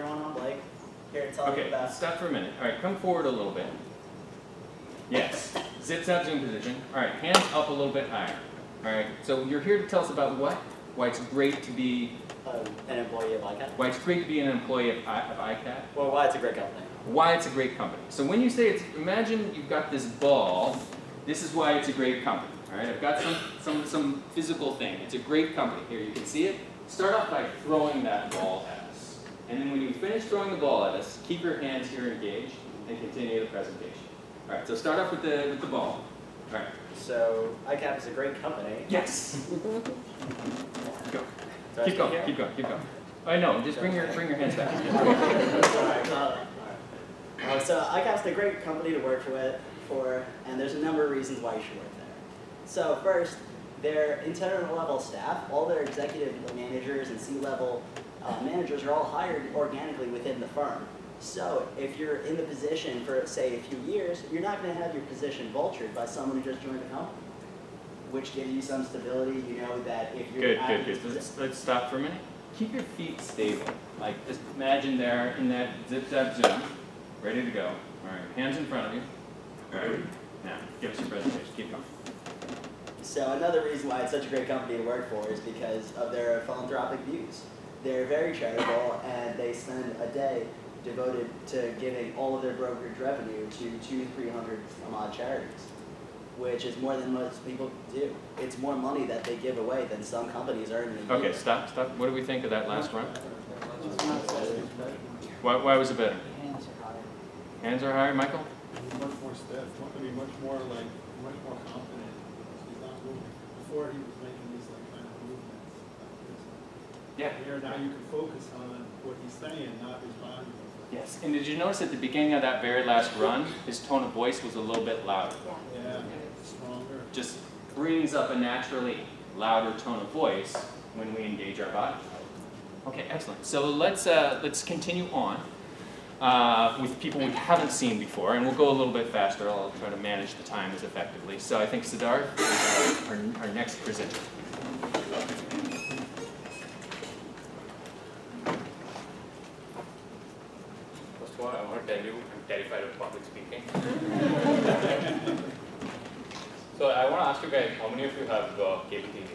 everyone. I'm Blake, here to tell you about... Stop for a minute. All right, come forward a little bit. Yes, zip-zap zoom position. All right, hands up a little bit higher. All right, so you're here to tell us about what? Why it's great to be... an employee of ICAT. Why it's great to be an employee of ICAT? Well, why it's a great company. Why it's a great company. So when you say it's, imagine you've got this ball, this is why it's a great company. All right, I've got some physical thing. It's a great company. Here, you can see it. Start off by throwing that ball at us. And then when you finish throwing the ball at us, keep your hands here engaged and continue the presentation. All right, so start off with the ball. All right. So ICAP is a great company. Yes. Go. Keep going. Keep going. Keep going. I know. Just bring your hands back. So ICAP's a great company to work for, and there's a number of reasons why you should work there. So first, their internal-level staff, all their executive managers and C-level managers are all hired organically within the firm. So if you're in the position for, say, a few years, you're not going to have your position vultured by someone who just joined the company, which gives you some stability. You know that if you're Good. Let's stop for a minute. Keep your feet stable. Like, just imagine they're in that zip-zap zoom, ready to go. All right, hands in front of you. All right, now, give us your presentation. Keep going. So another reason why it's such a great company to work for is because of their philanthropic views. They're very charitable, and they spend a day devoted to giving all of their brokerage revenue to 200-300 some odd charities, which is more than most people do. It's more money that they give away than some companies earn in a year. Okay, stop. What do we think of that last run? Why was it better? Hands are higher. Hands are higher, Michael? Much more stiff. I mean, much more confident. He's not moving. Before he was making these kind of movements. Yeah. Here now you can focus on what he's saying, not his body. Yes. And did you notice at the beginning of that very last run, his tone of voice was a little bit louder? Yeah. Stronger. Just brings up a naturally louder tone of voice when we engage our body. Okay, excellent. So let's continue on with people we haven't seen before, and we'll go a little bit faster. I'll try to manage the time as effectively. So I think Siddharth is our next presenter. First of all, I want to tell you, I'm terrified of public speaking. So I want to ask you guys, how many of you have cable TV?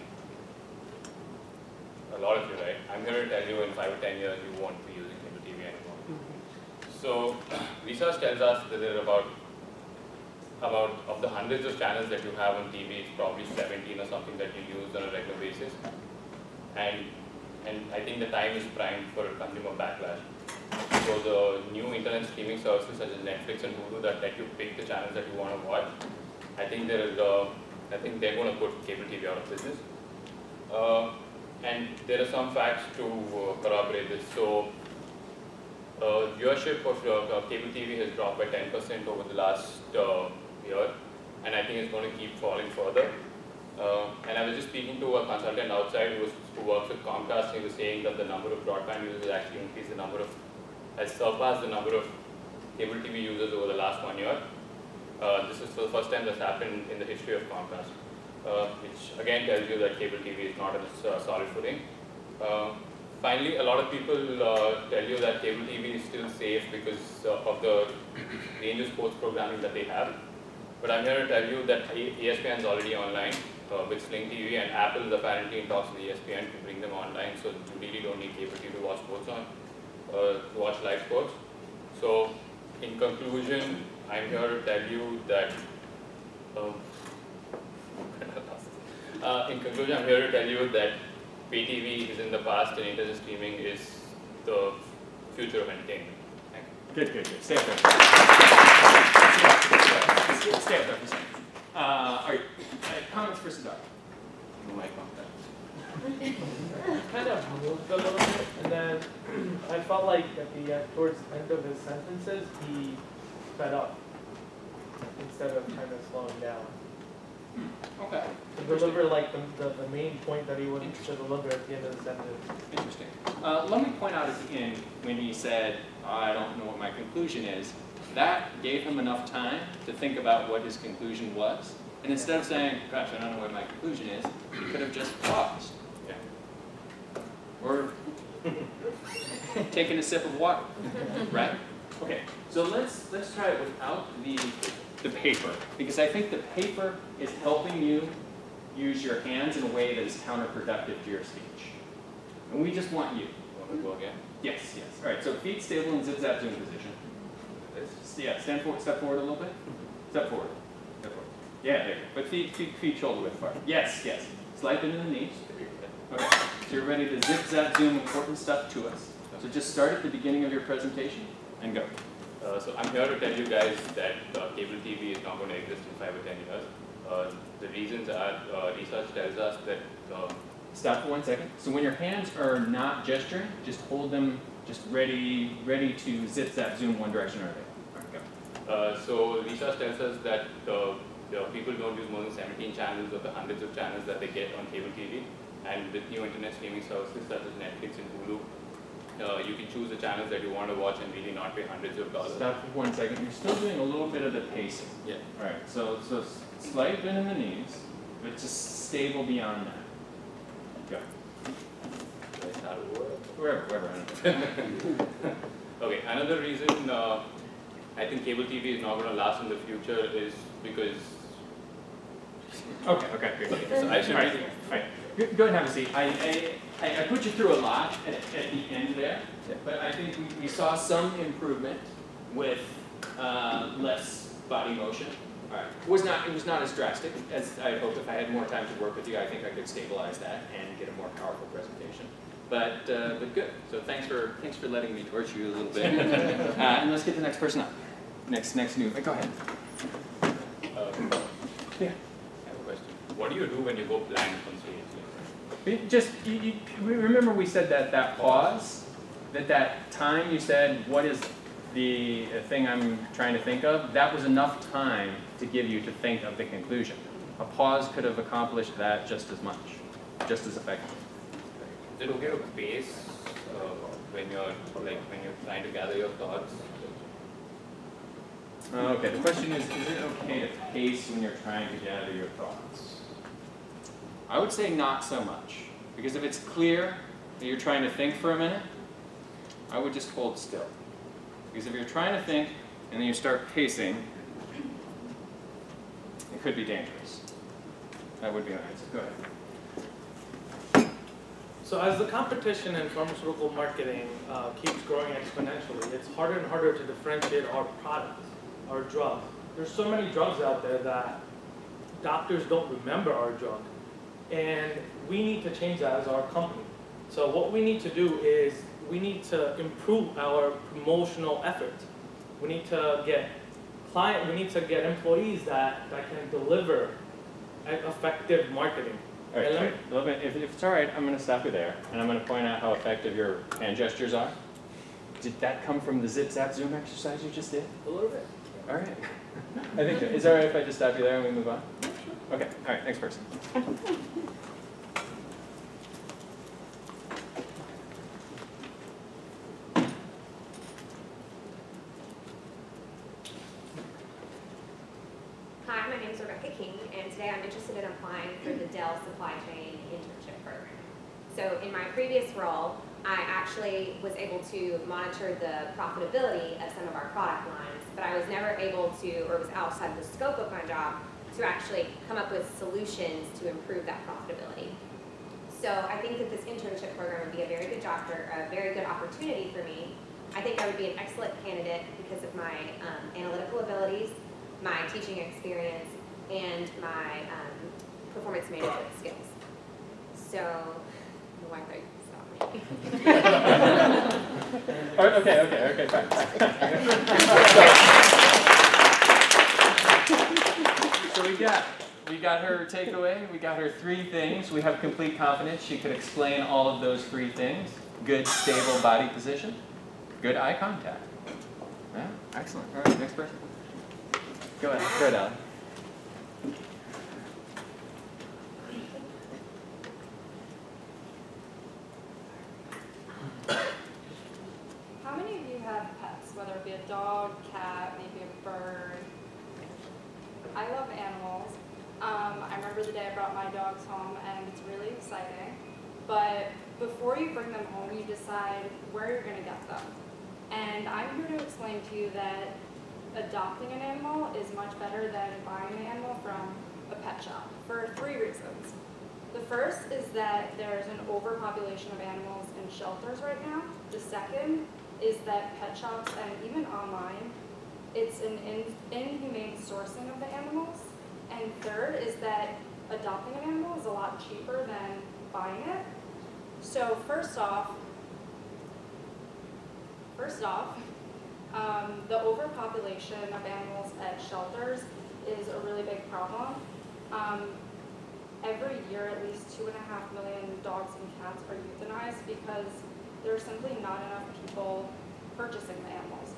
A lot of you, right? I'm here to tell you in 5 or 10 years you won't be using cable TV anymore. So research tells us that there are about of the hundreds of channels that you have on TV, it's probably 17 or something that you use on a regular basis. And I think the time is primed for a consumer backlash. So the new internet streaming services such as Netflix and Hulu that let you pick the channels that you want to watch, I think they're going to put cable TV out of business. And there are some facts to corroborate this. So viewership of cable TV has dropped by 10% over the last year, and I think it's going to keep falling further. And I was just speaking to a consultant outside who works with Comcast, and he was saying that the number of broadband users actually has surpassed the number of cable TV users over the last 1 year. This is for the first time that's happened in the history of Comcast, which again tells you that cable TV is not on a solid footing. Finally, a lot of people tell you that cable TV is still safe because of the range of sports programming that they have. But I'm here to tell you that ESPN is already online with Sling TV, and Apple is apparently in talks with ESPN to bring them online, so you really don't need cable TV to watch sports on, to watch live sports. So, in conclusion, I'm here to tell you that. In conclusion, I'm here to tell you that pay TV is in the past and internet streaming is the future of entertainment. Thank you. Good. Stay up there. Stay up there for a second. All right, comments for Siddharth? Kind of moved a little bit, and then I felt like at the towards the end of his sentences, he sped up instead of kind of slowing down. Okay. To deliver like the main point that he wanted to deliver at the end of the sentence. Interesting. Let me point out at the end when he said, I don't know what my conclusion is, that gave him enough time to think about what his conclusion was. And instead of saying, gosh, I don't know what my conclusion is, he could have just paused. Yeah. Or Taking a sip of water, right? Okay, so let's try it without the paper, because I think the paper is helping you use your hands in a way that is counterproductive to your speech. And we just want you. Want to go again? Yes, yes. All right, so feet stable in zip-zap zoom position. Yeah, stand forward, step forward a little bit. Step forward. Step forward. Yeah, there you go. But feet shoulder width apart. Yes, yes. Slide them in the knees. Okay, so you're ready to zip-zap zoom important stuff to us. So just start at the beginning of your presentation and go. So I'm here to tell you guys that cable TV is not going to exist in 5 or 10 years. The reasons are, research tells us that... Stop for 1 second. So when your hands are not gesturing, just hold them just ready to zip-zap zoom one direction or the other. All right, go. So research tells us that people don't use more than 17 channels of the hundreds of channels that they get on cable TV. And with new internet streaming services such as Netflix and Hulu, you can choose the channels that you want to watch and really not pay hundreds of dollars. Stop for 1 second. You're still doing a little bit of the pacing. Yeah. All right, so slight bend in the knees, but just stable beyond that. Go. Should I start over? Wherever. Okay, another reason I think cable TV is not going to last in the future is because... Okay, good. So I should All right. Go ahead and have a seat. I put you through a lot at the end there, but I think we saw some improvement with less body motion. All right. It was not as drastic as I had hoped. If I had more time to work with you, I think I could stabilize that and get a more powerful presentation. But good. So thanks for letting me torture you a little bit. And let's get the next person up. Next new. Go ahead. Yeah. I have a question. What do you do when you go blank on stage? Just, remember we said that pause, that time you said, what is the thing I'm trying to think of? That was enough time to give you to think of the conclusion. A pause could have accomplished that just as much, just as effectively. Is it okay to pace when you're trying to gather your thoughts? Okay, the question is it okay to pace when you're trying to gather your thoughts? I would say not so much, because if it's clear that you're trying to think for a minute, I would just hold still. Because if you're trying to think and then you start pacing, it could be dangerous. That would be my answer. Go ahead. So as the competition in pharmaceutical marketing keeps growing exponentially, it's harder and harder to differentiate our products, our drugs. There's so many drugs out there that doctors don't remember our drug. And we need to change that as our company. So what we need to do is we need to improve our promotional efforts. We need to get employees that can deliver effective marketing. All right, if it's all right, I'm going to stop you there, and I'm going to point out how effective your hand gestures are. Did that come from the zip-zap zoom exercise you just did? A little bit. All right. I think is it all right if I just stop you there and we move on? Okay. All right. Next person. Hi, my name is Rebecca King, and today I'm interested in applying for the Dell Supply Chain Internship Program. So in my previous role, I actually was able to monitor the profitability of some of our product lines, but I was never able to, or it was outside the scope of my job, to actually come up with solutions to improve that profitability. So I think that this internship program would be a very good a very good opportunity for me. I think I would be an excellent candidate because of my analytical abilities, my teaching experience, and my performance management skills. So, the Wi-Fi stopped me. Okay, fine. So we got her takeaway, we got her 3 things. We have complete confidence she could explain all of those 3 things. Good, stable body position. Good eye contact. Yeah, excellent. All right, next person. Go ahead, Alan. How many of you have pets, whether it be a dog, cat, maybe a bird? I love animals. I remember the day I brought my dogs home, and it's really exciting. but before you bring them home, you decide where you're going to get them. And I'm here to explain to you that adopting an animal is much better than buying an animal from a pet shop for 3 reasons. The first is that there's an overpopulation of animals in shelters right now. The second is that pet shops and even online, it's an inhumane sourcing of the animals. And third is that adopting an animal is a lot cheaper than buying it. So first off, the overpopulation of animals at shelters is a really big problem. Every year, at least 2.5 million dogs and cats are euthanized because there's simply not enough people purchasing the animals.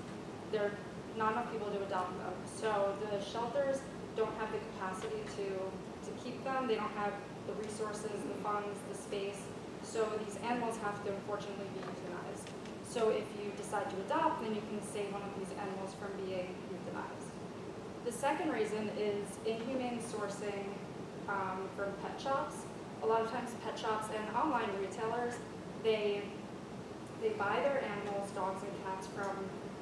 There are not enough people to adopt them. So the shelters don't have the capacity to keep them. They don't have the resources, the funds, the space. So these animals have to unfortunately be euthanized. So if you decide to adopt, then you can save one of these animals from being euthanized. The second reason is inhumane sourcing from pet shops. A lot of times pet shops and online retailers, they buy their animals, dogs and cats, from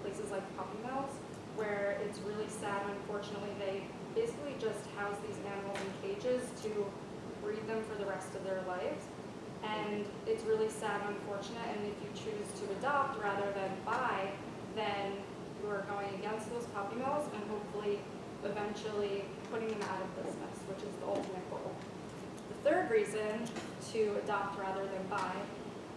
places like puppy mills, where it's really sad. Unfortunately, they basically just house these animals in cages to breed them for the rest of their lives. And it's really sad and unfortunate, and if you choose to adopt rather than buy, then you are going against those puppy mills and hopefully eventually putting them out of business, which is the ultimate goal. The third reason to adopt rather than buy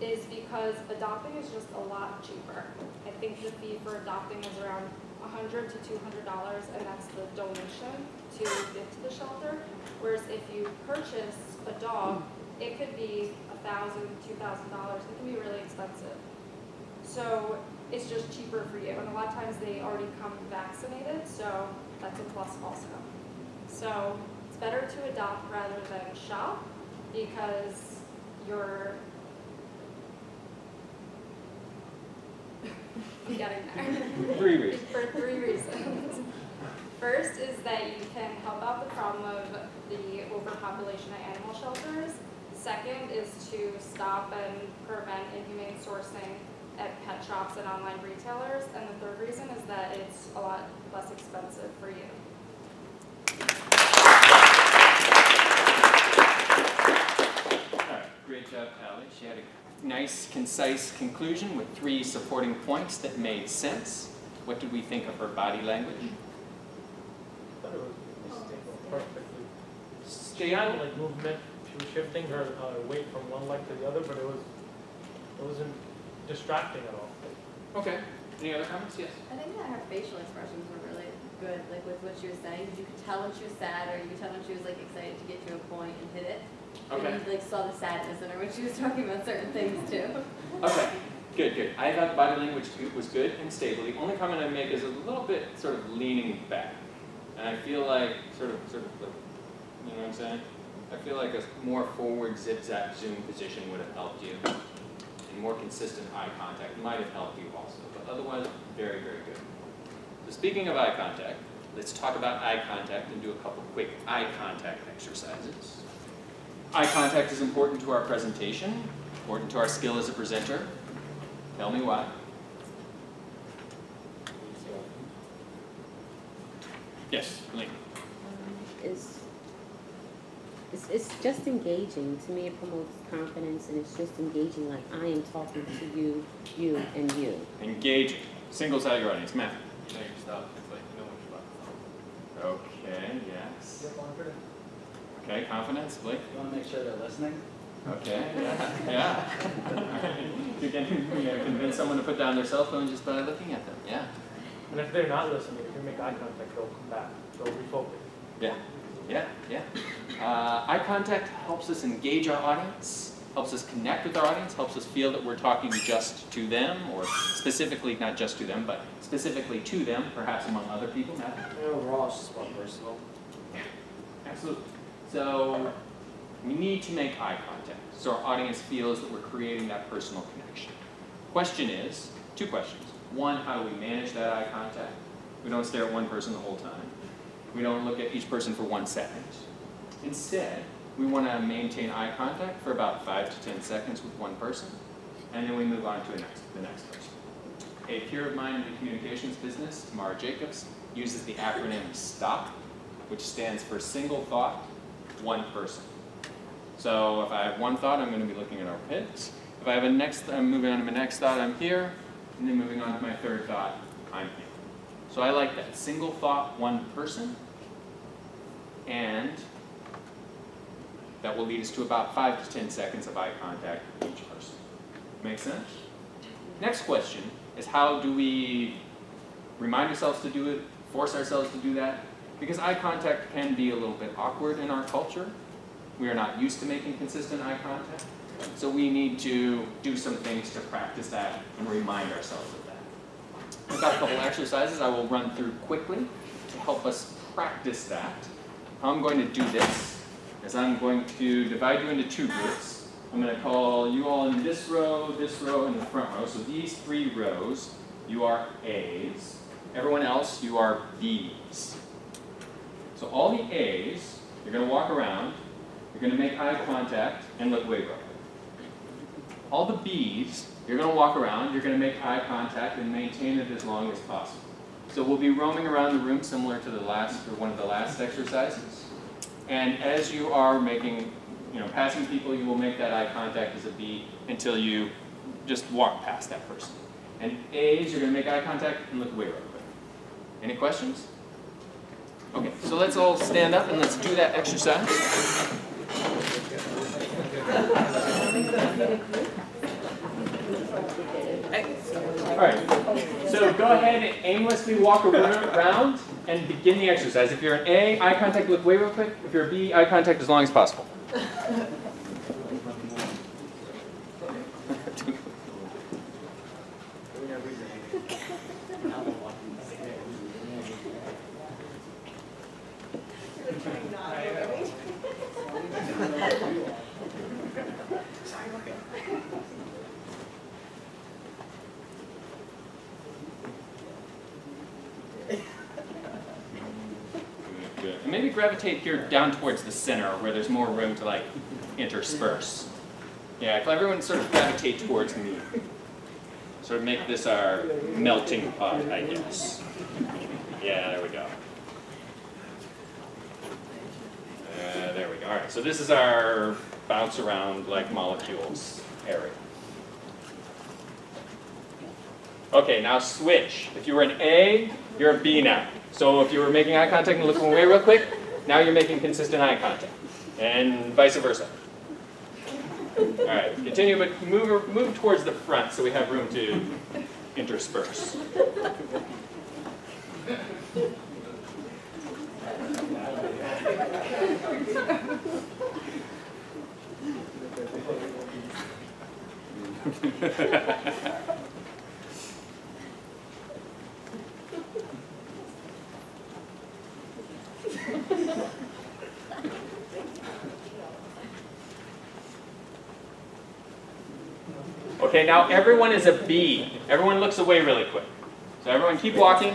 is because adopting is just a lot cheaper. I think the fee for adopting is around $100 to $200, and that's the donation to give to the shelter. Whereas if you purchase a dog, it could be $1,000, $2,000. It can be really expensive. So it's just cheaper for you. And a lot of times they already come vaccinated, so that's a plus also. So it's better to adopt rather than shop because you're getting there. 3 reasons. For 3 reasons. First is that you can help out the problem of the overpopulation at animal shelters. Second is to stop and prevent inhumane sourcing at pet shops and online retailers. And the third reason is that it's a lot less expensive for you. All right, great job, Allie. She had a nice, concise conclusion with 3 supporting points that made sense. What did we think of her body language? I thought it was perfectly. Stay on. Like movement, she was shifting her weight from one leg to the other, but it wasn't distracting at all. Okay. Any other comments? Yes. I think that her facial expressions were really good, like with what she was saying. You could tell when she was sad, or you could tell when she was like excited to get to a point and hit it. Okay. And you like saw the sadness in her when she was talking about certain things too. Okay. Good, good. I thought the body language was good and stable. The only comment I make is a little bit sort of leaning back. And I feel like sort of like, you know what I'm saying? I feel like a more forward zigzag zoom position would have helped you. And more consistent eye contact might have helped you also. But otherwise, very, very good. So speaking of eye contact, let's talk about eye contact and do a couple quick eye contact exercises. Eye contact is important to our presentation, important to our skill as a presenter. Tell me why. Yes, Lynn. It's just engaging. To me, it promotes confidence, and it's just engaging, like I am talking to you, you, and you. Engaging. Singles out your audience. Matt. No, you stop. It's like, no one's about. Okay, yes. Okay, confidence. Blake? You want to make sure they're listening? Okay, yeah. You can convince someone to put down their cell phone just by looking at them, yeah. And if they're not listening, if you make eye contact, they'll come back. They'll refocus. Yeah, yeah, yeah. Eye contact helps us engage our audience, helps us connect with our audience, helps us feel that we're talking just to them, or specifically, not just to them, but specifically to them, perhaps among other people. Matt? Overall, it's just more personal. Yeah, absolutely. So we need to make eye contact so our audience feels that we're creating that personal connection. Question is, 2 questions. 1, how do we manage that eye contact? We don't stare at one person the whole time. We don't look at each person for 1 second. Instead, we want to maintain eye contact for about 5 to 10 seconds with one person, and then we move on to the next person. A peer of mine in the communications business, Tamara Jacobs, uses the acronym STOP, which stands for single thought, one person. So if I have one thought, I'm going to be looking at our heads. If I have I'm moving on to my next thought, I'm here, and then moving on to my third thought, I'm here. So I like that. Single thought, one person, and that will lead us to about 5 to 10 seconds of eye contact with each person. Make sense? Next question is, how do we remind ourselves to do it, force ourselves to do that? Because eye contact can be a little bit awkward in our culture. We are not used to making consistent eye contact. So we need to do some things to practice that and remind ourselves of that. I've got a couple exercises I will run through quickly to help us practice that. How I'm going to do this is I'm going to divide you into 2 groups. I'm going to call you all in this row, and the front row. So these 3 rows, you are A's. Everyone else, you are B's. So all the A's, you're going to walk around, you're going to make eye contact, and look away real quick. All the B's, you're going to walk around, you're going to make eye contact and maintain it as long as possible. So we'll be roaming around the room similar to one of the last exercises. And as you are passing people, you will make that eye contact as a B until you just walk past that person. And A's, you're going to make eye contact and look away real quick. Any questions? Okay, so let's all stand up and let's do that exercise. All right, so go ahead and aimlessly walk around and begin the exercise. If you're an A, eye contact, look away real quick. If you're a B, eye contact as long as possible. Good. And maybe gravitate here down towards the center where there's more room to intersperse. Yeah, if everyone sort of gravitate towards me. Sort of make this our melting pot, I guess. Yeah, there we go. There we go. All right, so this is our bounce around like molecules area. Okay, now switch. If you were an A, you're a B now. So if you were making eye contact and looking away real quick, now you're making consistent eye contact. And vice versa. All right, continue, but move towards the front so we have room to intersperse. Okay, now everyone is a B. Everyone looks away really quick. So everyone keep walking.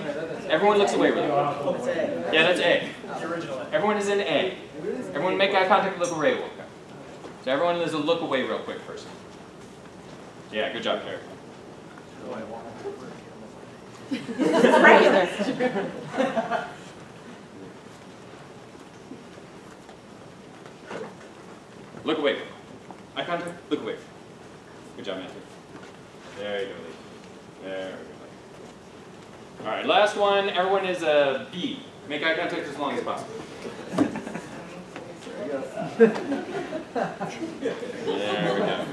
Everyone looks away really quick. Yeah, that's A. Everyone is in A. Everyone make eye contact and look away real quick. So everyone is a look away real quick person. Yeah, good job, Carrie. Look away. Eye contact, look away. Good job, Matthew. There you go, Lee. There we go. All right, last one. Everyone is a B. Make eye contact as long as possible. There we go.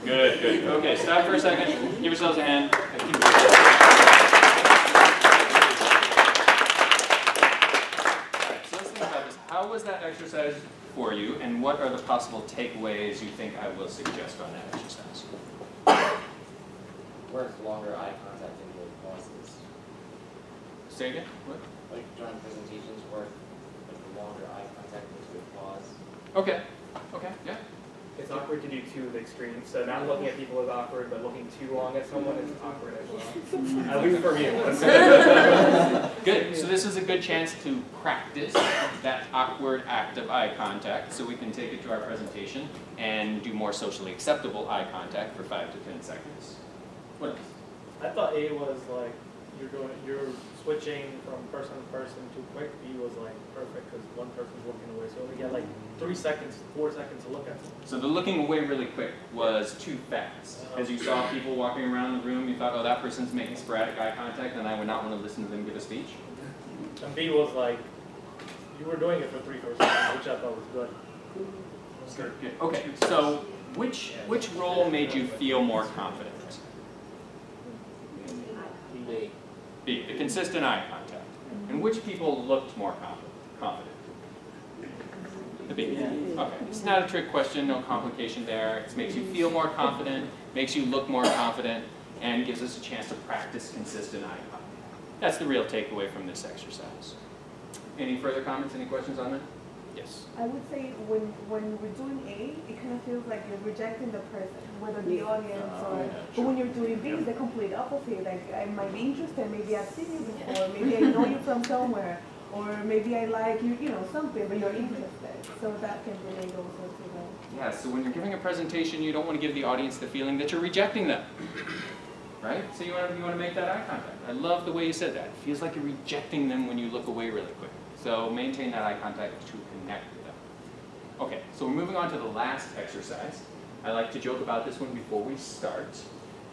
Good, good. Okay, stop for a second. Give yourselves a hand. How was that exercise for you, and what are the possible takeaways you think I will suggest on that exercise? Work longer eye contact into pauses. Say again? What? Like during presentations, work like longer eye contact into a pause. Okay. Okay. Yeah. It's awkward to do 2 of the extremes. So not looking at people is awkward, but looking too long at someone is awkward as well. At least for me. good chance to practice that awkward act of eye contact so we can take it to our presentation and do more socially acceptable eye contact for 5 to 10 seconds. What else? I thought A was like you're switching from person to person too quick. B was like perfect because one person's looking away, so we get like 3 seconds, 4 seconds to look at them. So the looking away really quick was too fast. As you saw people walking around the room, you thought, oh, that person's making sporadic eye contact, and I would not want to listen to them give a speech. And B was like you were doing it for 3 4 seconds, which I thought was good. Good. Okay, so which role made you feel more confident? B. B, the consistent eye contact. And which people looked more confident? The B. Okay, it's not a trick question, no complication there. It makes you feel more confident, makes you look more confident, and gives us a chance to practice consistent eye contact. That's the real takeaway from this exercise. Any further comments, any questions on that? Yes. I would say when we're doing A, it kind of feels like you're rejecting the person, whether the audience or. But when you're doing B, it's the complete opposite. Like I might be interested, maybe I've seen you before, maybe I know you from somewhere, or maybe I like you, you know, something, but you're interested. So that can relate also to that. Yeah. So when you're giving a presentation, you don't want to give the audience the feeling that you're rejecting them, right? So you want to make that eye contact. I love the way you said that. It feels like you're rejecting them when you look away really quick. So maintain that eye contact to connect with them. Okay, so we're moving on to the last exercise. I like to joke about this one before we start.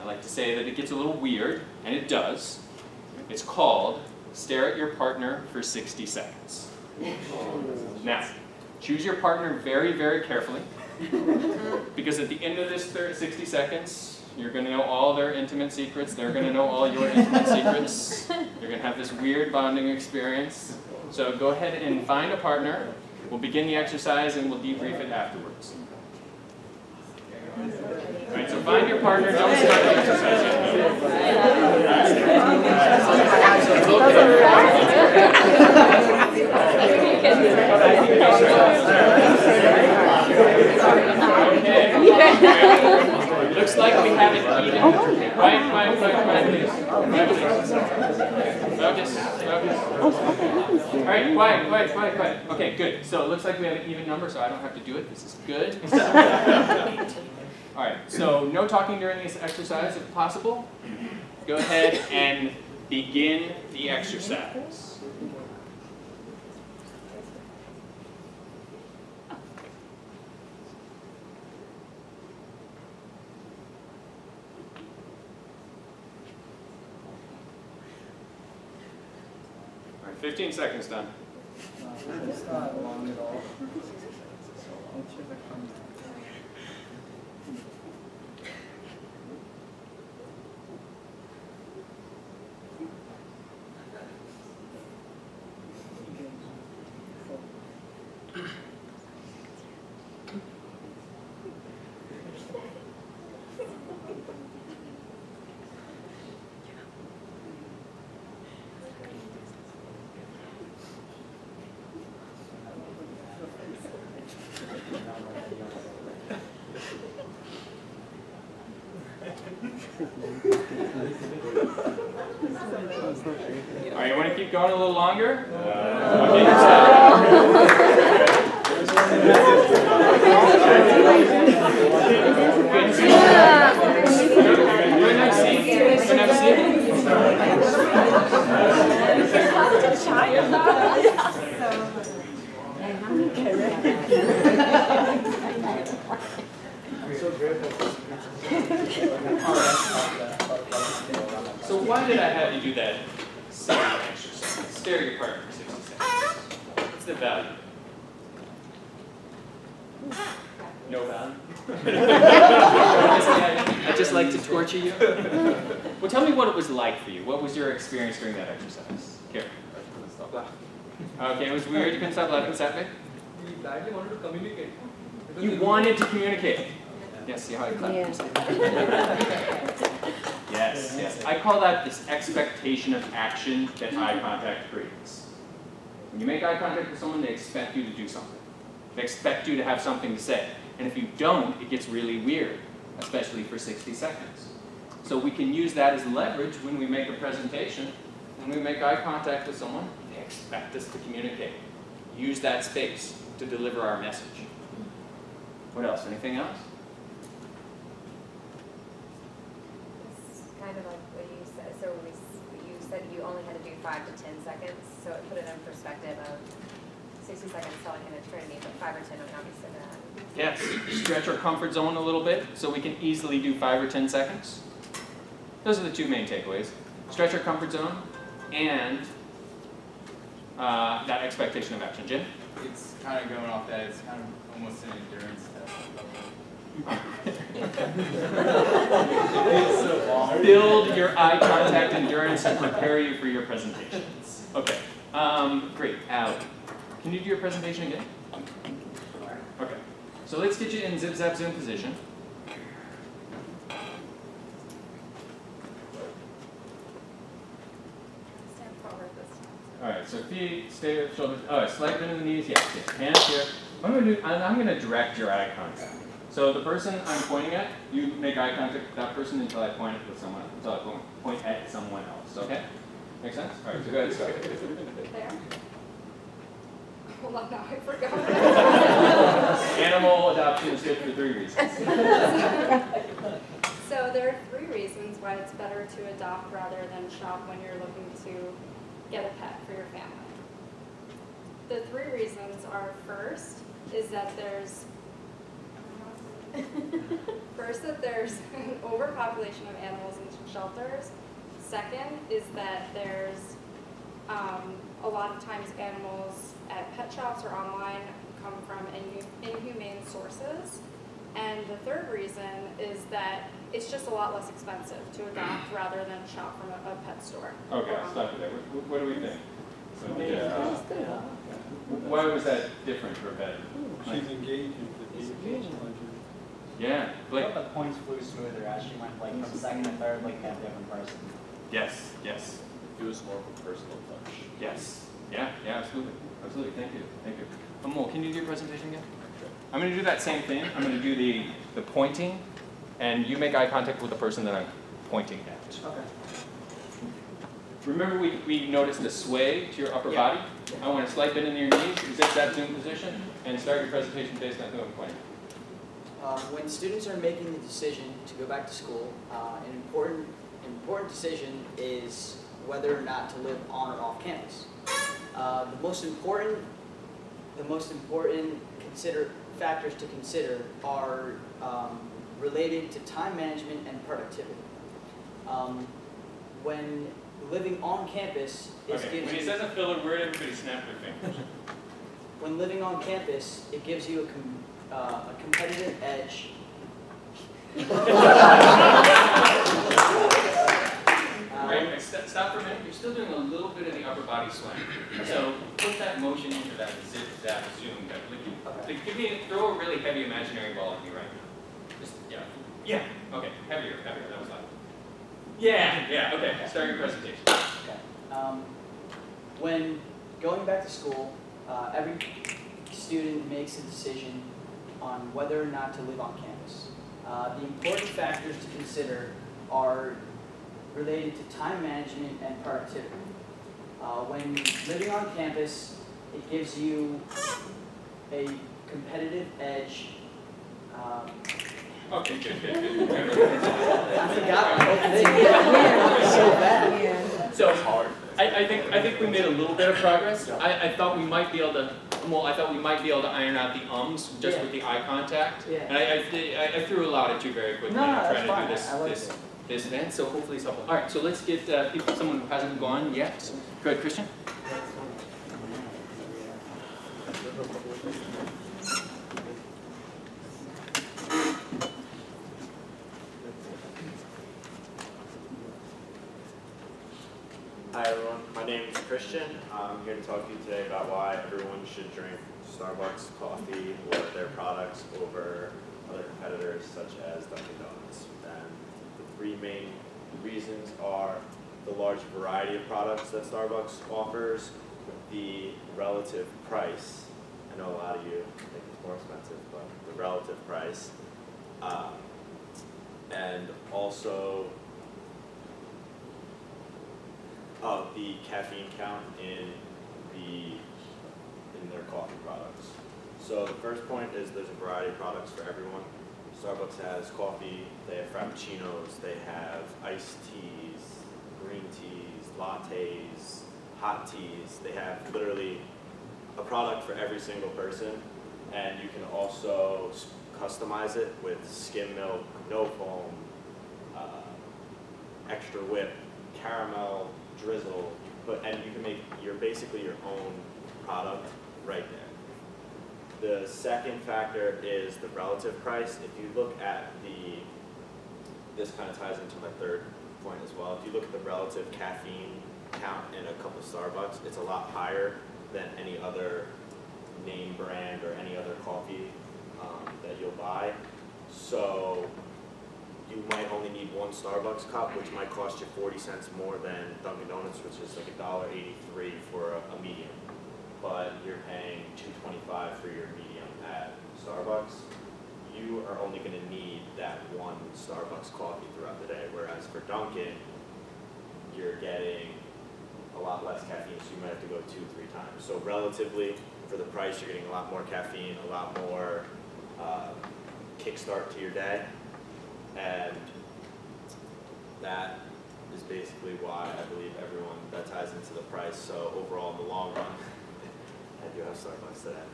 I like to say that it gets a little weird, and it does. It's called stare at your partner for 60 seconds. Now, choose your partner very, very carefully, because at the end of this 60 seconds, you're going to know all their intimate secrets. They're going to know all your intimate secrets. You're going to have this weird bonding experience. So go ahead and find a partner. We'll begin the exercise and we'll debrief it afterwards. All right, so find your partner. Don't start the exercise Okay. Looks like we have it even. Quiet, please. Focus. All right, quiet. Okay, good. So it looks like we have an even number, so I don't have to do it. This is good. All right, so no talking during this exercise if possible. Go ahead and begin the exercise. All right, 15 seconds done. It's not long at all. All right, you want to keep going a little longer? Okay, stop. Go and have a seat. Go and have a seat. So why did I have you do that staring exercise? Stare at your partner for 60 seconds. What's the value? No value? I just like to torture you? Well, tell me what it was like for you. What was your experience during that exercise? Karen. Stop laughing. Okay, it was weird. You couldn't stop laughing. Sadly? We badly wanted to communicate. You wanted to communicate. Yes, see how I clapped? Yes. I call that this expectation of action that eye contact creates. When you make eye contact with someone, they expect you to do something. They expect you to have something to say. And if you don't, it gets really weird, especially for 60 seconds. So we can use that as leverage when we make a presentation when we make eye contact with someone, they expect us to communicate. Use that space to deliver our message. What else? Anything else? It's kind of like what you said. So you said you only had to do 5 to 10 seconds. So it put it in perspective of 60 seconds felt like an eternity, but 5 or 10 would not be so bad. Yes. Stretch our comfort zone a little bit so we can easily do 5 or 10 seconds. Those are the two main takeaways. Stretch our comfort zone and that expectation of action. Jim? It's kind of going off that, it's kind of almost an endurance test. Build your eye contact endurance to prepare you for your presentations. Okay, great. Allie, can you do your presentation again? Okay, so let's get you in zip zap zoom position. Stand forward this time. All right, so feet, stay with shoulders. Oh, slight bend in the knees. Yes, yes. Hands here. What I'm gonna do, I'm gonna direct your eye contact. So the person I'm pointing at, you make eye contact with that person until I point it with someone else. Until I point at someone else. Okay? Make sense? All right. So go ahead. Start. There. Hold on, now I forgot. Animal adoption is good for 3 reasons. So there are 3 reasons why it's better to adopt rather than shop when you're looking to get a pet for your family. The 3 reasons are: first is that there's an overpopulation of animals in shelters. Second is that there's a lot of times animals at pet shops or online come from inhumane sources. And the third reason is that it's just a lot less expensive to adopt rather than shop from a pet store. Okay, I'll stop you there. What do we think? So, why was that different or better? She's engaging to be engaged. Yeah, Blake. I thought the points flew smoother as she went like from second to third, like a different person. Yes, yes. It was more of a personal touch. Yes. Yeah, yeah, absolutely. Absolutely. Thank you. Thank you. Amol, can you do your presentation again? Sure. I'm going to do that same thing. I'm going to do the pointing, and you make eye contact with the person that I'm pointing at. Okay. Remember we noticed the sway to your upper body? I want to slight bend in your knees, zip that zoom position, and start your presentation based on who I'm pointing at. When students are making the decision to go back to school, an important decision is whether or not to live on or off campus. The most important factors to consider are related to time management and productivity. When living on campus, When he says a filler word, everybody snap their fingers. When living on campus, it gives you a competitive edge. Right, stop for a minute. You're still doing a little bit of the upper body swing. So put that motion into that zip, zap, zoom. Throw a really heavy imaginary ball at me right now. Just, yeah. Okay, heavier. That was loud. Yeah. Okay. Start your presentation. Okay. When going back to school, every student makes a decision on whether or not to live on campus. The important factors to consider are related to time management and productivity. When living on campus, it gives you a competitive edge. Okay, good. I forgot the whole thing. So bad. So hard. I think we made a little bit of progress. I thought we might be able to. Well, I thought we might be able to iron out the ums just with the eye contact. Yeah. And I threw a lot at you very quickly. No, I'm that's trying to fine. do this event, so hopefully it's helpful. All right, so let's get someone who hasn't gone yet. Go ahead, Christian. Hi everyone, my name is Christian. I'm here to talk to you today about why everyone should drink Starbucks coffee or their products over other competitors such as Dunkin' Donuts. And the 3 main reasons are the large variety of products that Starbucks offers, the relative price. I know a lot of you think it's more expensive, but the relative price. And also Oh, the caffeine count in their coffee products. So the first point is there's a variety of products for everyone. Starbucks has coffee, they have frappuccinos, they have iced teas, green teas, lattes, hot teas. They have literally a product for every single person, and you can also customize it with skim milk, no foam, extra whip, caramel, drizzle, and you can make basically your own product right there. The second factor is the relative price. If you look at this kind of ties into my third point as well. If you look at the relative caffeine count in a cup of Starbucks, it's a lot higher than any other name brand or any other coffee that you'll buy. So you might only need one Starbucks cup, which might cost you 40 cents more than Dunkin' Donuts, which is like $1.83 for a medium. But you're paying $2.25 for your medium at Starbucks. You are only going to need that one Starbucks coffee throughout the day, whereas for Dunkin', you're getting a lot less caffeine, so you might have to go 2-3 times. So relatively, for the price, you're getting a lot more caffeine, a lot more kickstart to your day, and that is basically why I believe that ties into the price. So overall, in the long run, I do have Starbucks today.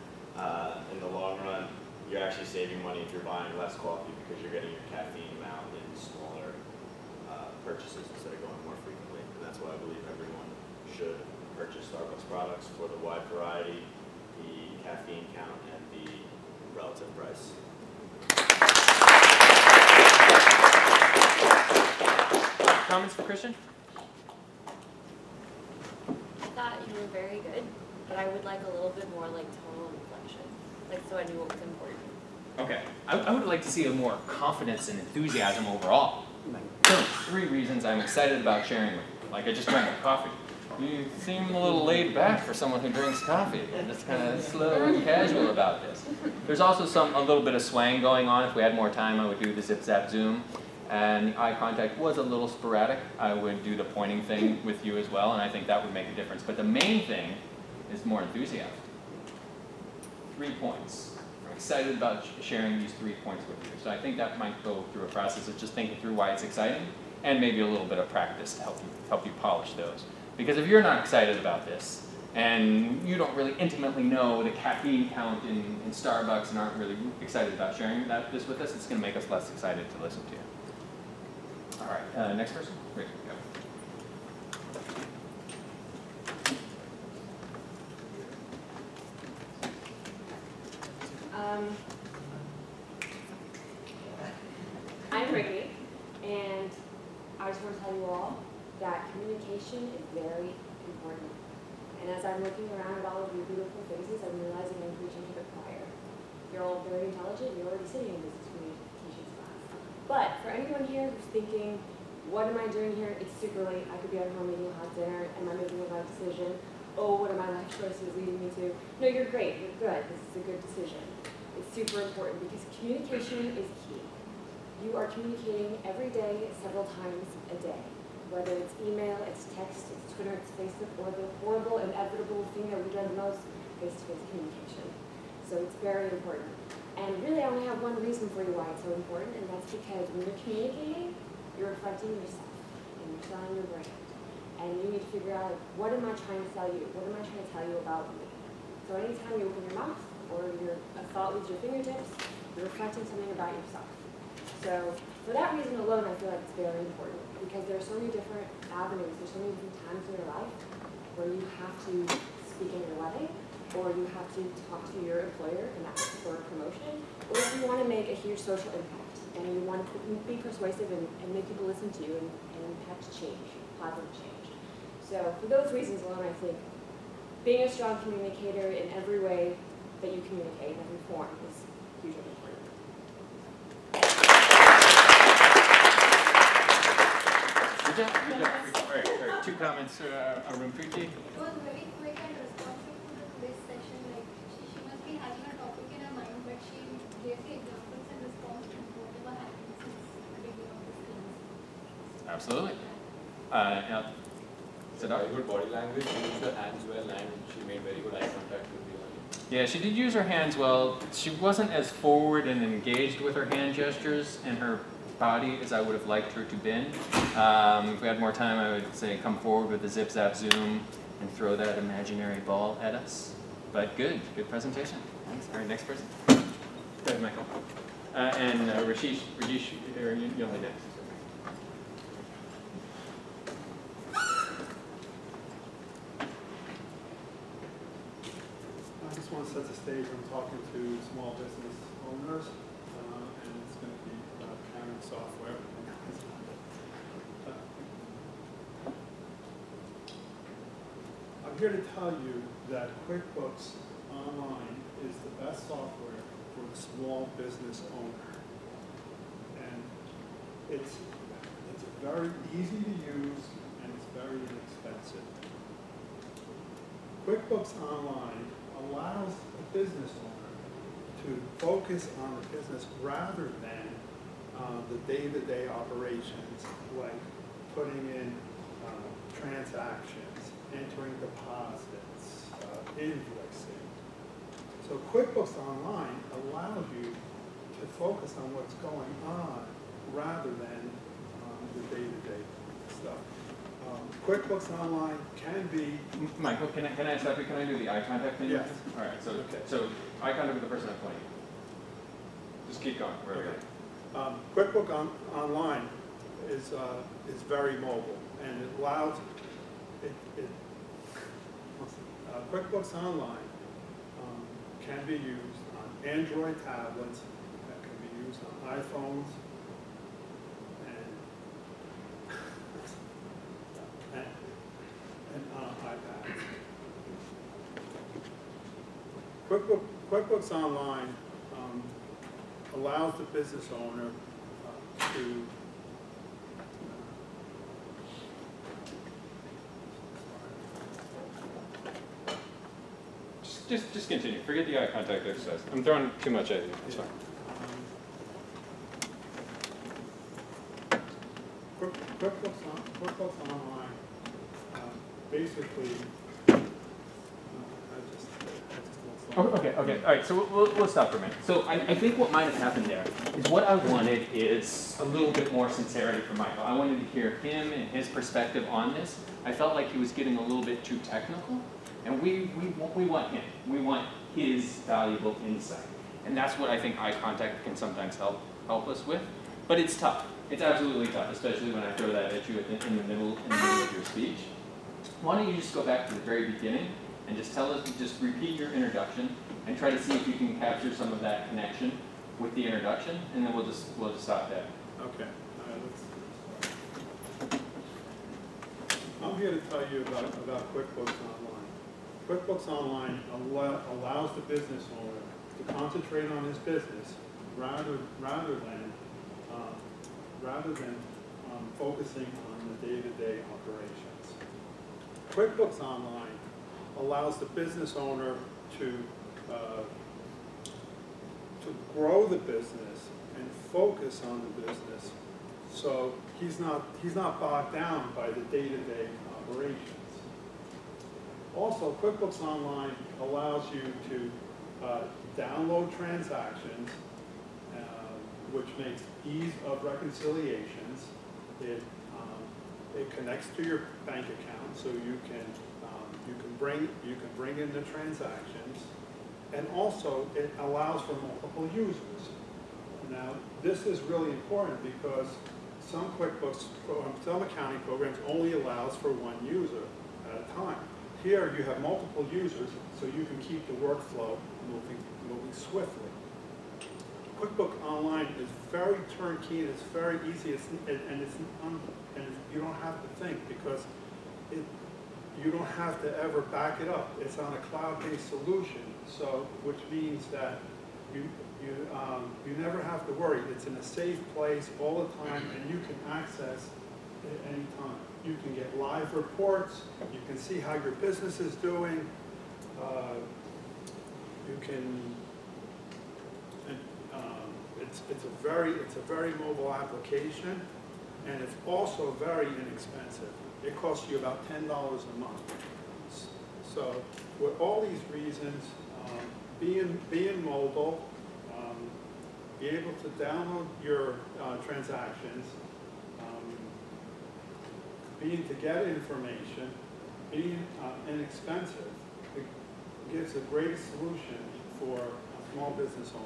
In the long run, you're actually saving money if you're buying less coffee because you're getting your caffeine amount in smaller purchases instead of going more frequently. And that's why I believe everyone should purchase Starbucks products for the wide variety, the caffeine count, and the relative price. Comments for Christian? I thought you were very good, but I would like a little bit more like tonal inflection, like so I knew what was important. Okay, I would like to see a more confidence and enthusiasm overall. There are 3 reasons I'm excited about sharing with you. Like I just drank coffee. You seem a little laid back for someone who drinks coffee. You're just kind of slow and casual about this. There's also a little bit of swang going on. If we had more time, I would do the zip zap zoom. And the eye contact was a little sporadic. I would do the pointing thing with you as well, and I think that would make a difference. But the main thing is more enthusiasm. 3 points. I'm excited about sharing these 3 points with you. So I think that might go through a process of just thinking through why it's exciting, and maybe a little bit of practice to help you polish those. Because if you're not excited about this, and you don't really intimately know the caffeine count in Starbucks and aren't really excited about sharing this with us, it's going to make us less excited to listen to you. All right, next person? Great, go. I'm Ricky, and I just want to tell you all that communication is very important. And as I'm looking around at all of your beautiful faces, I'm realizing I'm preaching to the choir. You're all very intelligent, you're already sitting in business communications class. But for anyone here who's thinking, what am I doing here? It's super late, I could be at home eating a hot dinner, am I making a right decision? Oh, what are my life choices leading me to? No, you're great, you're good, this is a good decision. It's super important because communication is key. You are communicating every day, several times a day. Whether it's email, it's text, it's Twitter, it's Facebook, or the horrible, inevitable thing that we dread the most, face-to-face communication. So it's very important. And really, I only have one reason for you why it's so important, and that's because when you're communicating, you're reflecting yourself, and you're selling your brand. And you need to figure out, what am I trying to sell you? What am I trying to tell you about me? So anytime you open your mouth, or a thought with your fingertips, you're reflecting something about yourself. So for that reason alone, I feel like it's very important, because there are so many different avenues, there's so many different times in your life where you have to speak in your wedding, or you have to talk to your employer and ask for a promotion, or if you want to make a huge social impact and you want to be persuasive and make people listen to you and impact change, positive change. So for those reasons alone, I think being a strong communicator in every way that you communicate, in every form, is hugely important. Good job. All right. 2 comments, Arun Preeti. It was very quick and responsive to this session. Like she must be having a topic in her mind, but she gave the examples and response to whatever happens since the beginning of the class. Absolutely. Siddharth? Very good body language, she used her hands well, and she made very good eye contact with the audience. Yeah, she did use her hands well. She wasn't as forward and engaged with her hand gestures and her body as I would have liked her to been. If we had more time, I would say come forward with the zip zap zoom and throw that imaginary ball at us. But good presentation. Thanks. All right, next person. Go ahead, Michael. And Rajesh, you'll be next. I just want to set the stage. I'm talking to small business owners, and it's going to be about accounting software. I'm here to tell you that QuickBooks Online is the best software for a small business owner. And it's very easy to use, and it's very inexpensive. QuickBooks Online allows a business owner to focus on the business rather than the day-to-day operations, like putting in transactions, entering deposits, invoicing. So QuickBooks Online allows you to focus on what's going on rather than the day-to-day stuff. QuickBooks Online can be... Michael, can I stop you? Can I do the eye contact thing? Yes. All right, so eye contact with the person I'm pointing. Just keep going. QuickBooks Online is very mobile, and it allows QuickBooks Online can be used on Android tablets, that can be used on iPhones, and iPads. QuickBooks Online allows the business owner to Just continue. Forget the eye contact exercise. I'm throwing too much at you. That's fine. QuickBooks Online basically. Okay. All right. So we'll stop for a minute. So I think what might have happened there is what I wanted is a little bit more sincerity from Michael. I wanted to hear him and his perspective on this. I felt like he was getting a little bit too technical. And we want him. We want his valuable insight. And that's what I think eye contact can sometimes help us with. But it's tough. It's absolutely tough, especially when I throw that at you in the middle of your speech. Why don't you just go back to the very beginning and just just repeat your introduction and try to see if you can capture some of that connection with the introduction, and then we'll just stop there. Okay. I'm here to tell you about QuickBooks Online. QuickBooks Online allows the business owner to concentrate on his business rather than focusing on the day-to-day operations. QuickBooks Online allows the business owner to grow the business and focus on the business, so he's not bogged down by the day-to-day operations. Also, QuickBooks Online allows you to download transactions, which makes ease of reconciliations. It connects to your bank account, so you can bring in the transactions, and also it allows for multiple users. Now, this is really important because some accounting programs only allows for one user at a time. Here, you have multiple users, so you can keep the workflow moving swiftly. QuickBooks Online is very turnkey, and it's very easy, and you don't have to think, because you don't have to ever back it up. It's on a cloud-based solution, so which means that you never have to worry. It's in a safe place all the time, and you can access it any time. You can get live reports. You can see how your business is doing. It's a very mobile application, and it's also very inexpensive. it costs you about $10 a month. So with all these reasons, being mobile, be able to download your transactions, being to get information, being inexpensive, it gives a great solution for a small business owner.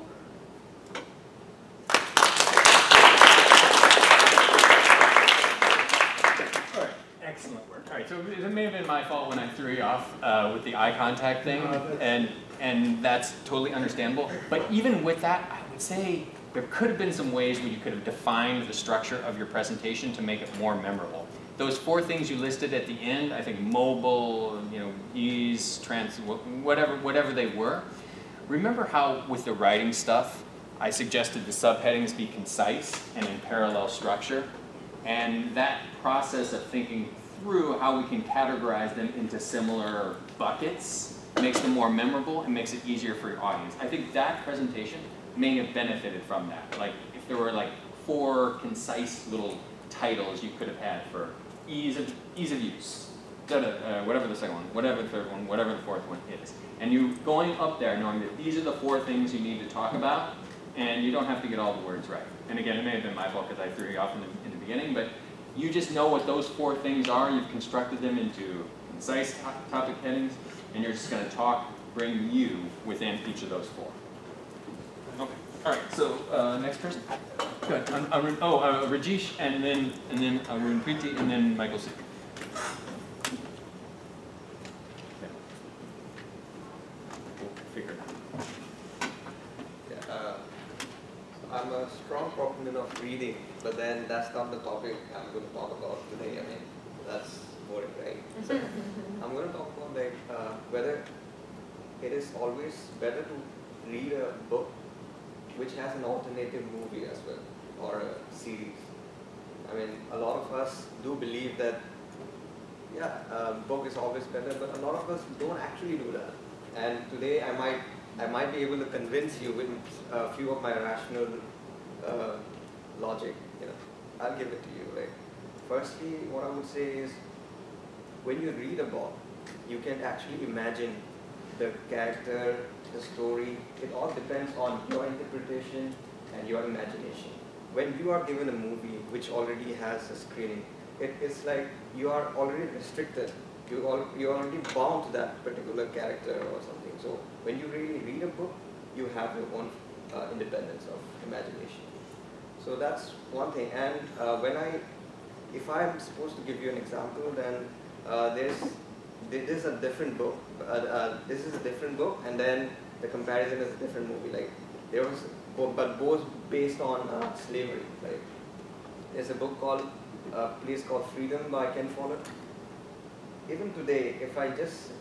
All right, excellent work. All right, so it may have been my fault when I threw you off with the eye contact thing, and that's totally understandable. But even with that, I would say there could have been some ways where you could have defined the structure of your presentation to make it more memorable. Those 4 things you listed at the end, I think mobile, ease, whatever they were. Remember how with the writing stuff, I suggested the subheadings be concise and in parallel structure? And that process of thinking through how we can categorize them into similar buckets makes them more memorable and makes it easier for your audience. I think that presentation may have benefited from that. Like if there were like 4 concise little titles you could have had for ease of use, whatever the second one, whatever the third one, whatever the fourth one is. And you going up there knowing that these are the 4 things you need to talk about, and you don't have to get all the words right. And again, it may have been my fault because I threw you off in the beginning, but you just know what those 4 things are. You've constructed them into concise topic headings, and you're just going to bring you within each of those 4. Okay. All right. So next person. Good. Rajesh, and then Arun Preeti, and then Michael C. I'm a strong proponent of reading, but then that's not the topic I'm going to talk about today. I mean, that's boring, right? So I'm going to talk about whether it is always better to read a book which has an alternative movie as well, or a series. I mean, a lot of us do believe that, yeah, a book is always better, but a lot of us don't actually do that. And today I might be able to convince you with a few of my rational logic. I'll give it to you. Right? Firstly, what I would say is, when you read a book, you can actually imagine the character, the story. It all depends on your interpretation and your imagination. When you are given a movie which already has a screening, it's like you are already restricted. You're already bound to that particular character or something. So when you really read a book, you have your own independence of imagination. So that's one thing. And if I'm supposed to give you an example, then this is a different book. This is a different book, and then the comparison is a different movie. Like there was, but both based on slavery. Like there's a book called a place called Freedom by Ken Follett. Even today, if I just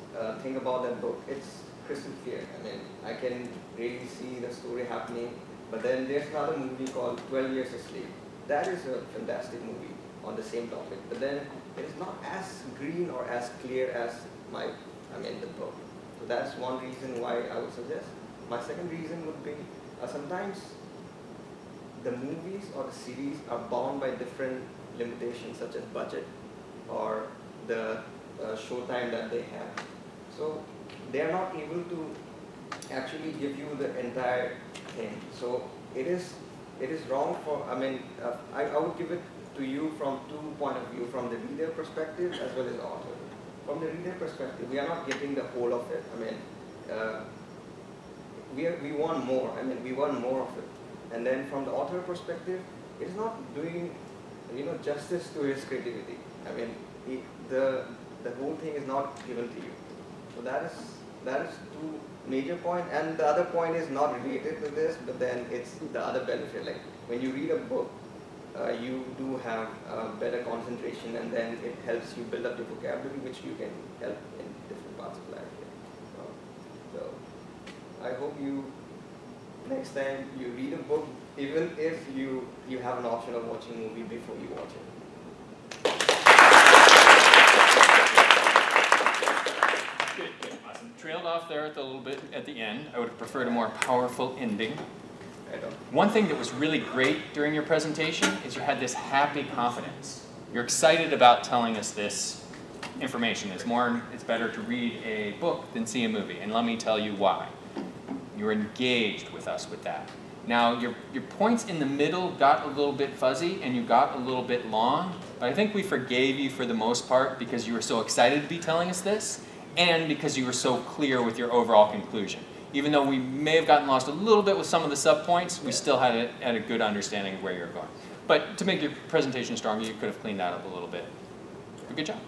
think about that book, it's crystal clear. I mean, I can really see the story happening. But then there's another movie called 12 Years a Slave. That is a fantastic movie on the same topic. But then it is not as green or as clear as the book. So that's one reason why I would suggest. My second reason would be sometimes the movies or the series are bound by different limitations such as budget or the show time that they have. So they are not able to actually give you the entire thing. So it is wrong for, I would give it to you from 2 points of view, from the reader perspective as well as the author. From the reader perspective, we are not getting the whole of it. We want more. We want more of it. And then from the author perspective, it is not doing justice to his creativity. The whole thing is not given to you. So that is 2 major points. And the other point is not related to this, but then it's the other benefit. Like when you read a book, you do have better concentration, and then it helps you build up your vocabulary, which you can help in different parts of life. So I hope next time you read a book, even if you have an option of watching a movie before you watch it. Good, awesome. Trailed off there a little bit at the end. I would have preferred a more powerful ending. One thing that was really great during your presentation is you had this happy confidence. You're excited about telling us this information. It's better to read a book than see a movie, and let me tell you why. You're engaged with us with that. Now, your points in the middle got a little bit fuzzy, and you got a little bit long, but I think we forgave you for the most part because you were so excited to be telling us this, and because you were so clear with your overall conclusion. Even though we may have gotten lost a little bit with some of the subpoints, we still had a good understanding of where you're going. But to make your presentation stronger, you could have cleaned that up a little bit. But good job.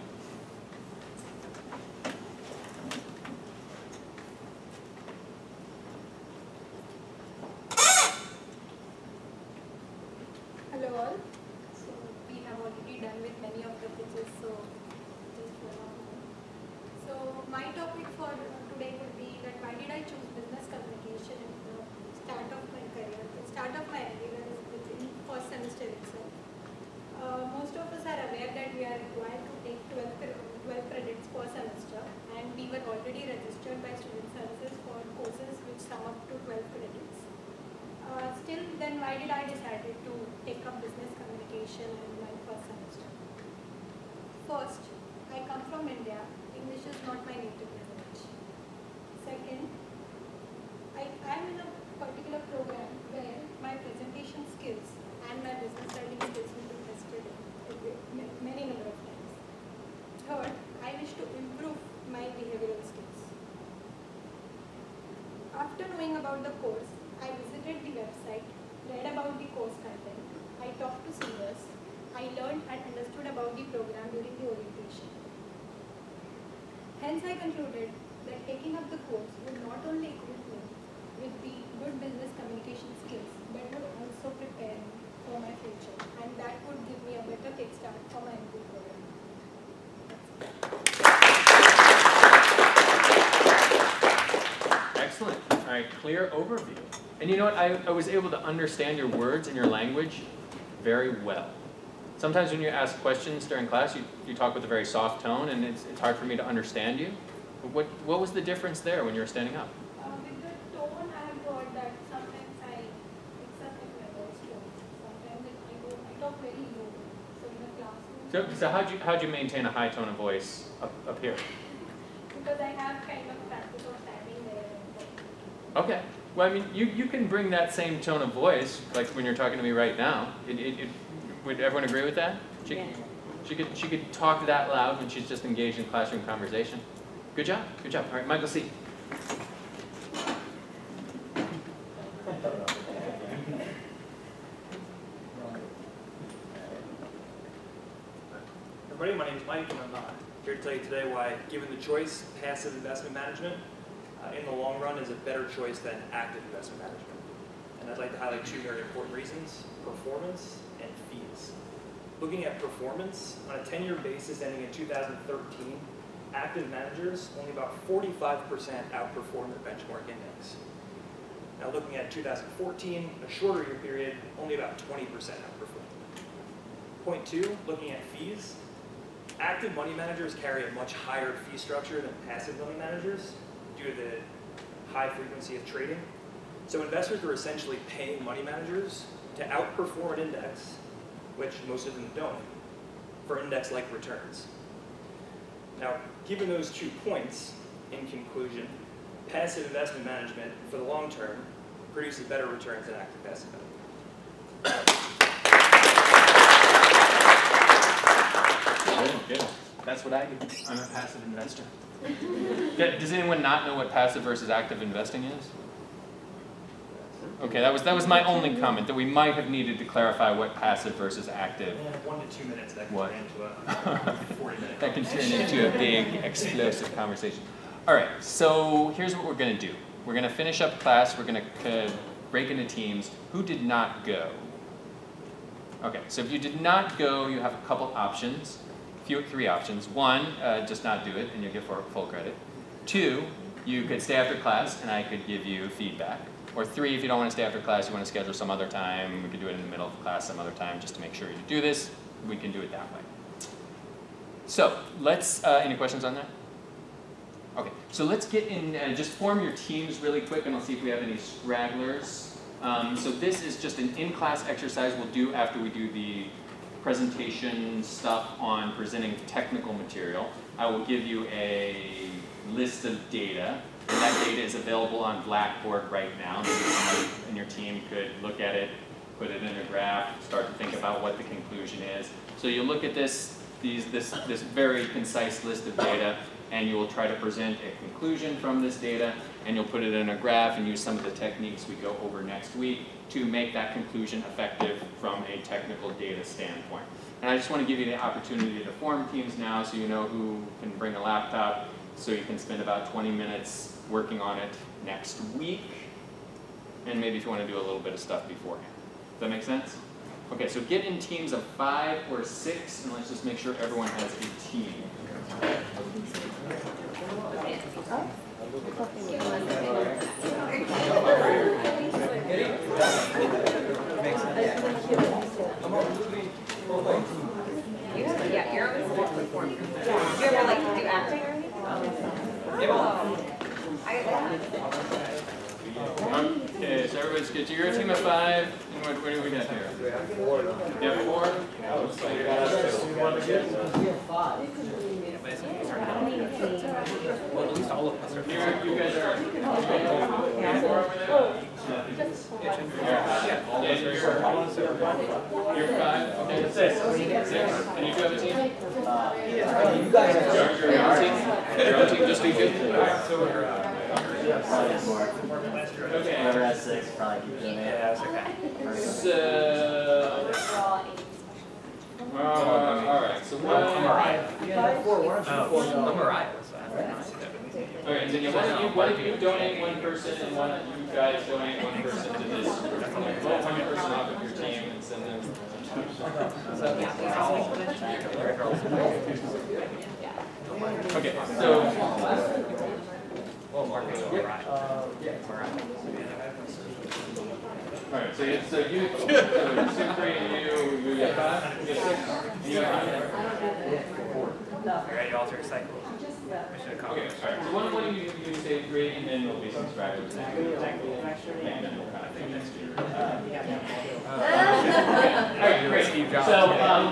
Hello all. So we have already done with many of the pitches, so just one more. So my topic for today would be that why did I choose business communication at the start of my career? The start of my career is within first semester itself. Most of us are aware that we are required to take 12 credits per semester, and we were already registered by Student Services for courses which sum up to 12 credits. Still, then why did I decide to take up business communication in my first semester? First, I come from India. English is not my native language. Second, I am in a particular program where my presentation skills and my business writing skills will be tested many number of times. Third, I wish to improve my behavioral skills. After knowing about the course, I visited the website, read about the course content, I talked to seniors, I learned and understood about the program during the orientation. Hence, I concluded that taking up the course would not only equip me with the good business communication skills, but would also prepare me for my future, and that would give me a better kickstart for my MBA program. Excellent. All right, clear overview. And you know what? I was able to understand your words and your language very well. Sometimes when you ask questions during class, you talk with a very soft tone, and it's hard for me to understand you. But what was the difference there when you were standing up? With the tone, I have heard that sometimes I accept my voice tone. Sometimes I talk very low. So in the classroom. So how'd you maintain a high tone of voice up here? Because I have kind of practice of standing there. Okay. Well, I mean, you can bring that same tone of voice, like when you're talking to me right now. Would everyone agree with that? She could talk that loud when she's just engaged in classroom conversation. Good job. Good job. All right, Michael C. Everybody, my name is Mike, and I'm here to tell you today why, given the choice, passive investment management in the long run is a better choice than active investment management. And I'd like to highlight two very important reasons: performance and fees. Looking at performance, on a 10-year basis ending in 2013, active managers only about 45% outperformed the benchmark index. Now looking at 2014, a shorter year period, only about 20% outperformed. Point two, looking at fees, active money managers carry a much higher fee structure than passive money managers due to the high frequency of trading. So investors are essentially paying money managers to outperform an index, which most of them don't, for index-like returns. Now, given those 2 points, in conclusion, passive investment management for the long term produces better returns than active passive management. Good. That's what I do. I'm a passive investor. Does anyone not know what passive versus active investing is? Okay, that was my only comment, that we might have needed to clarify what passive versus active. 1 to 2 minutes, that can What? turn into a 40-minute That can turn into a big, explosive conversation. All right, so here's what we're going to do. We're going to finish up class. We're going to break into teams. Who did not go? Okay, so if you did not go, you have a couple options. 3 options. 1, just not do it, and you'll get full credit. 2, you could stay after class, and I could give you feedback. Or 3, if you don't want to stay after class, you want to schedule some other time, we could do it in the middle of class some other time just to make sure you do this. We can do it that way. So let's, any questions on that? Okay, so let's get in, just form your teams really quick, and I'll see if we have any stragglers. So this is just an in-class exercise we'll do after we do the presentation stuff on presenting technical material. I will give you a list of data, and that data is available on Blackboard right now. Maybe somebody in your team could look at it, put it in a graph, start to think about what the conclusion is. So you look at this very concise list of data, and you will try to present a conclusion from this data, and you'll put it in a graph and use some of the techniques we go over next week to make that conclusion effective from a technical data standpoint. And I just want to give you the opportunity to form teams now so you know who can bring a laptop, so you can spend about 20 minutes working on it next week, and maybe if you want to do a little bit of stuff beforehand. Does that make sense? Okay, so get in teams of 5 or 6, and let's just make sure everyone has a team. Yeah, you're always a performer. Do you ever like do acting or anything? Okay, so everybody's good. So you're a team of 5, and what do we got here? You have 4? Well, at least all of us are. You guys are. You're 5. Okay, 6. And you do have a team? You guys are. Your own team? Your own team, just be good? Alright, so we're. Okay. Whoever has 6 probably keep doing it. Yeah, that's okay. So. Alright, so I'm alright. Yeah, 4. Why don't you 4 I'm alright. Okay, and then one of you donate one person, and one of you guys donate one person to this group. Vote one person off of your team and send them. Okay, so. Well, Marcus, alright. Alright, so you 2, 3, and you get 5? You get 6? And you have 5? Alright, you alter cycle. Okay, alright, so one of you say 3, and then there'll be some strategies. And then we'll kind of think next year. Alright, great. So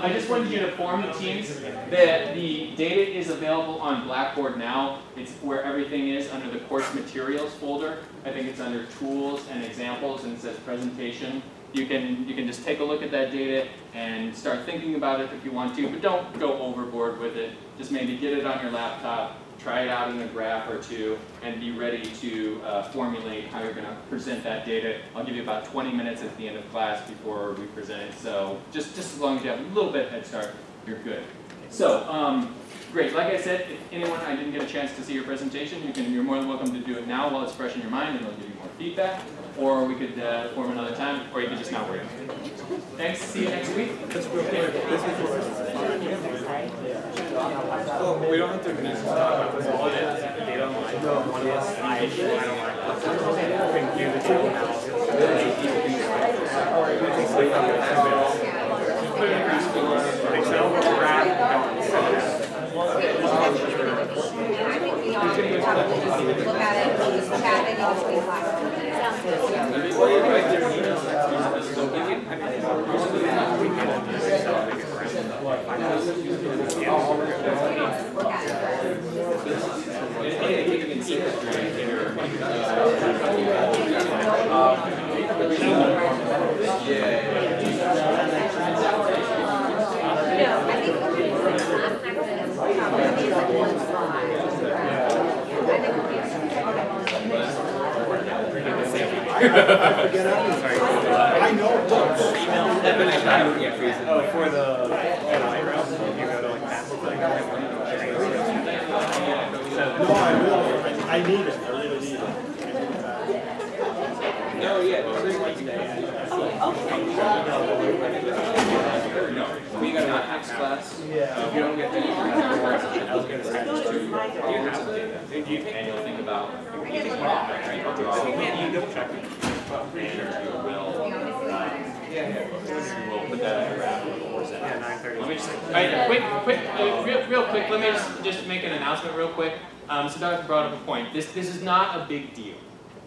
I just wanted you to form the teams. The data is available on Blackboard now. It's where everything is under the course materials folder. I think it's under tools and examples, and it says presentation. You can just take a look at that data and start thinking about it if you want to, but don't go overboard with it. Just maybe get it on your laptop, try it out in a graph or 2, and be ready to formulate how you're going to present that data. I'll give you about 20 minutes at the end of class before we present it, so just as long as you have a little bit head start, you're good. So, great. Like I said, if anyone I didn't get a chance to see your presentation, you're more than welcome to do it now while it's fresh in your mind, and it'll give you more feedback. Or we could form another time, or you could just not worry. Thanks. See you next week. Well, we don't have to talk about this all data online. No, one is I don't like do the data analysis. Excel, graph, Look at it, just chat it, and just be like, sounds good. I know books. Oh, for the you go to like math. No, I will. I need it. I really need it. No, yeah. No, we got an ethics class. Yeah. If you don't get that, I was going to say this too. You have data, and you'll think about anything wrong, right? You double check it. And you will, we'll put that in the graph before that. Yeah, 9:30. Let me just, real quick, let me just make an announcement real quick. So Dr. brought up a point. This is not a big deal,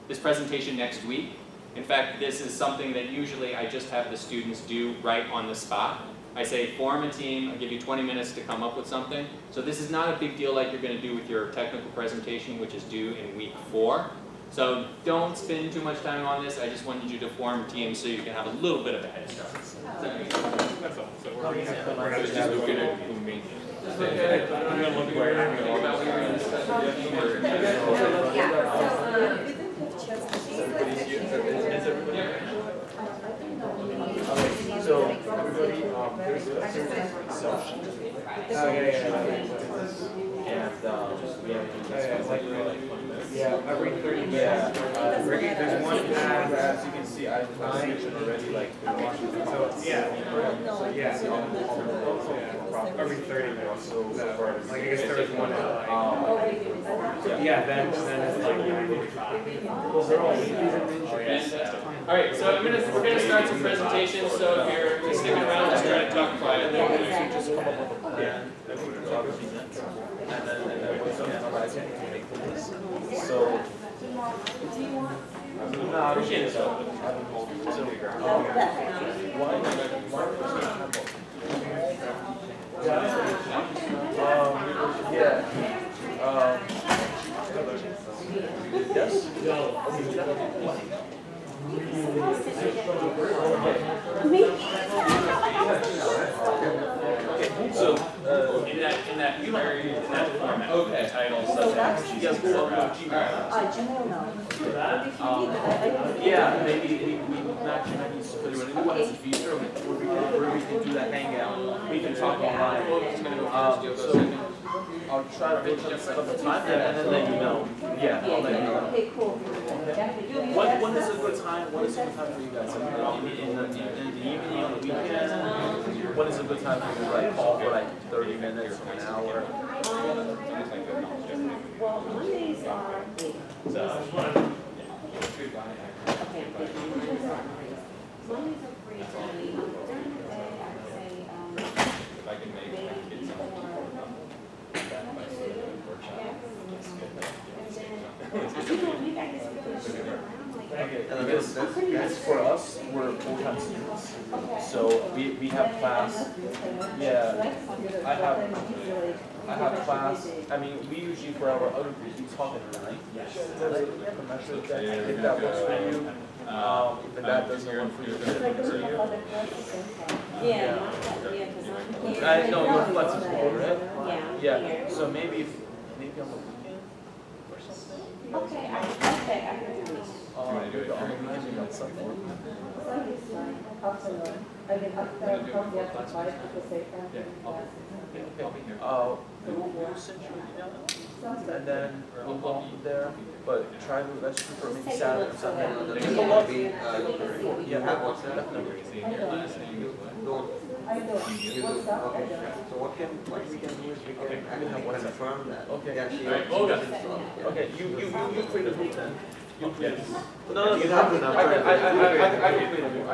this presentation next week. In fact, this is something that usually I just have the students do right on the spot. I say form a team, I give you 20 minutes to come up with something. So this is not a big deal like you're going to do with your technical presentation, which is due in week 4. So don't spend too much time on this. I just wanted you to form a team so you can have a little bit of a head start. That's all. So we're going to just look at it. I'm going to look where you're going to think about what you're going to discuss. So everybody, there's a self-sheet. And every 30 minutes. There's one ad, as you can see, I've mentioned already, like, so every 30 minutes. So far, like, I guess there was one ad. Then it's like, those are all. All right, so we're gonna start some presentations. So if you're sticking around, just try to talk quietly. Just come up with a plan. And then what's up, analyze it, make the list. So, no, I appreciate it. So, yes? So in that format, okay. Title, subject, yes, yeah, maybe we actually maybe what is the future where we can do that hangout. We can talk online. So I'll try to finish up set up the time and then let you know. Yeah, I'll let you know. Okay, cool. When is a good time? When is a good time for you guys? In the evening, on the weekend? When is a good time for you to like call for like 30 minutes or an hour? Well, Mondays are big. Okay, Mondays are free for me. During the day, I would say if I can make maybe That's for us, we're full-time students. So we have class. Yeah, I have class. I mean, we usually for our other groups, we talk at night. If that works for you, if that doesn't work for you, I know you're flexible, right? Yeah. So maybe on the weekend or something. Okay, I can do it. On the weekend, you got something. Afternoon. I mean, after coffee after 5 because they We'll send you an email, and then we'll go there. But try to let's shoot for maybe Saturday or Sunday. You have WhatsApp? Definitely. I don't. You do? Okay. So what we can do is we can actually confirm that. Okay. Yeah, she okay. You create a group then. You create. No, you have to. I can create a group.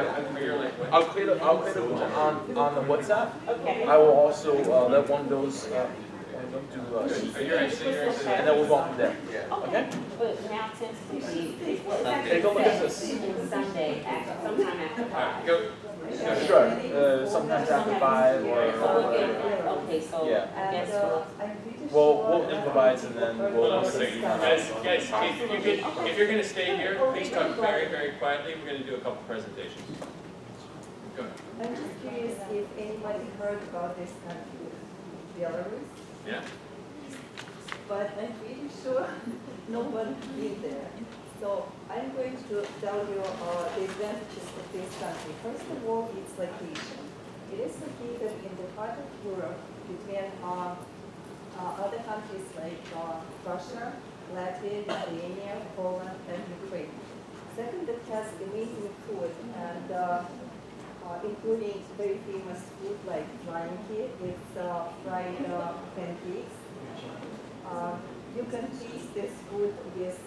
I'll create a group on the WhatsApp. Okay. I will also let one of those do and then we'll go from there. Okay. But now tentatively, Okay, go look at this. Sunday, sometime after 5. Go. Sure. Sometimes after 5 or. Okay, so Yeah. guess what? We'll improvise and then we'll see. Guys, if you're going to stay here, please talk very, very quietly. We're going to do a couple presentations. Go ahead. I'm just curious if anybody heard about this country, Belarus. Yeah. But I'm pretty sure no one been there. So I'm going to tell you the advantages of this country. First of all, its location. It is located in the heart of Europe between other countries like Russia, Latvia, Lithuania, Poland, and Ukraine. Second, it has amazing food and including very famous food like draniki with fried pancakes. You can taste this food with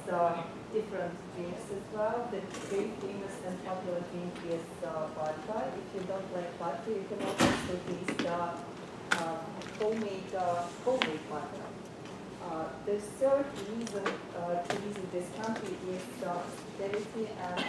different drinks as well. The very famous and popular drink is vodka. If you don't like vodka, you can also taste homemade vodka. The third reason to visit this country is hospitality and